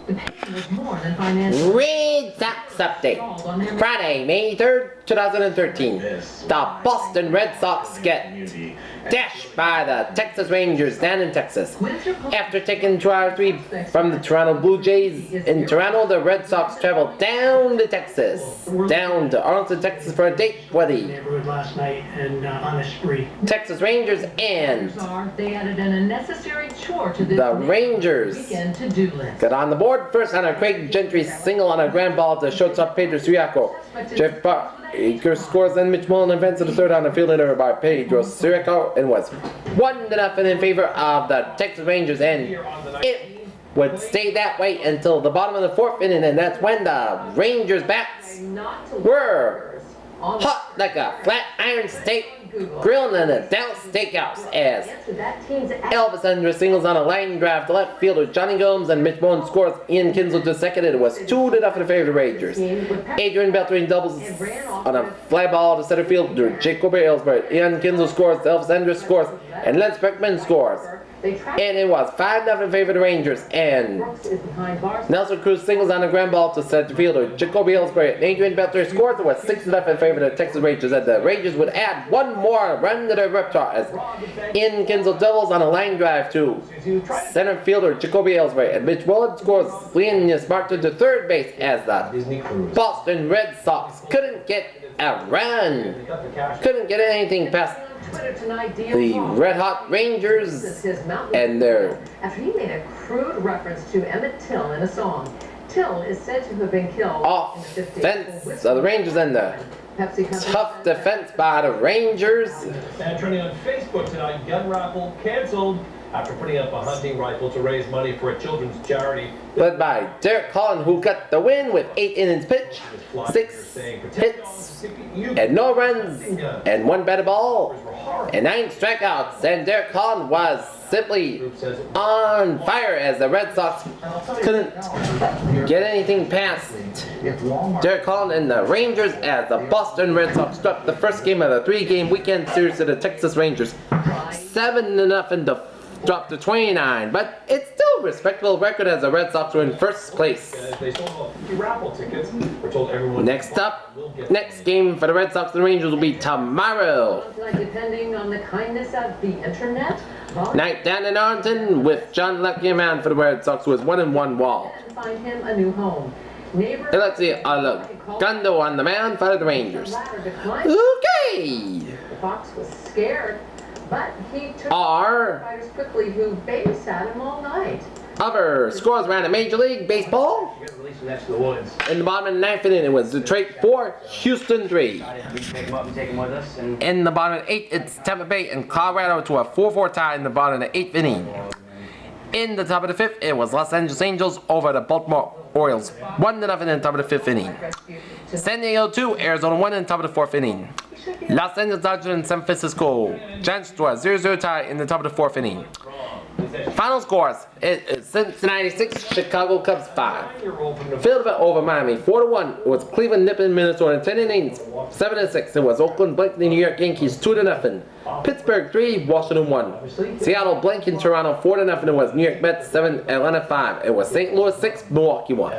Red Sox Update Friday, May 3rd, 2013. The Boston Red Sox get dashed by the Texas Rangers down in Texas. After taking 2-3 from the Toronto Blue Jays in Toronto, the Red Sox traveled down to Texas, down to Arlington, Texas for a date with the Texas Rangers, and the Rangers got on the board first on a Craig Gentry single on a ground ball to shortstop Pedro Siriaco. Jeff Baker scores, then Mitch Mullen advances to the third on a field error by Pedro Siriaco and was 1-0 in favor of the Texas Rangers, and it would stay that way until the bottom of the fourth inning, and that's when the Rangers bats were hot like a flat iron steak grilled in a Dallas steakhouse as Elvis Andrus singles on a line drive to left fielder Johnny Gomes, and Mitch Mullen scores. Ian Kinsler to second. It was 2-0 in favor of the Rangers. Adrian Beltran doubles on a fly ball to center fielder Jacob Ellsbury. Ian Kinsler scores, Elvis Andrus scores, and Lance Beckman scores. And it was 5-0 in favor of the Rangers, and Nelson Cruz singles on a ground ball to center fielder Jacoby Ellsbury, and Adrian Beltre scores. It was 6-0 in favor of the Texas Rangers, and the Rangers would add one more run to their repertoire as Ian Kinsler doubles on a line drive to center fielder Jacoby Ellsbury, and Mitch Mullen scores. Linus Martin to third base as the Boston Red Sox couldn't get a run, couldn't get anything past the Red Hot Rangers and their... After he made a crude reference to Emmett Till in a song. Till is said to have been killed off fence of the Rangers, and the tough defense by the Rangers. And trending on Facebook tonight, gun raffle canceled after putting up a hunting rifle to raise money for a children's charity. Led by Derek Collin, who got the win with 8 innings pitched, 6 hits, and no runs, and 1 batted ball, and 9 strikeouts. And Derek Collin was simply on fire as the Red Sox couldn't get anything past Derek Collin and the Rangers, as the Boston Red Sox swept the first game of the 3-game weekend series to the Texas Rangers 7-0 to drop to 29, but it's still a respectable record as the Red Sox were in first place. Next up, next game for the Red Sox and the Rangers will be tomorrow Depending on the kindness of the internet. night down in Arlington with John Leckie for the Red Sox, who is 1-1 wall. Find him a new home. Alexi Alagondo on the mound for the Rangers. Okay. The Fox was scared, but he took fighters quickly, who babysat him all night. Other scores around the Major League Baseball. In the bottom of the 9th inning, it was Detroit 4, Houston 3. In the bottom of the 8th, it's Tampa Bay and Colorado to a 4-4 tie in the bottom of the 8th inning. In the top of the 5th, it was Los Angeles Angels over the Baltimore Orioles, 1-0 in the top of the 5th inning. San Diego 2, Arizona 1 in the top of the 4th inning. Los Angeles Dodgers and San Francisco Giants to a 0-0 tie in the top of the 4th inning. Final scores: it's Cincinnati 6, Chicago Cubs 5. Philadelphia over Miami 4-1. It was Cleveland nipping Minnesota 10 innings 7-6. It was Oakland blanking New York Yankees 2-0. Pittsburgh 3, Washington 1. Seattle blanking Toronto 4-0. It was New York Mets 7, Atlanta 5. It was St. Louis 6, Milwaukee 1.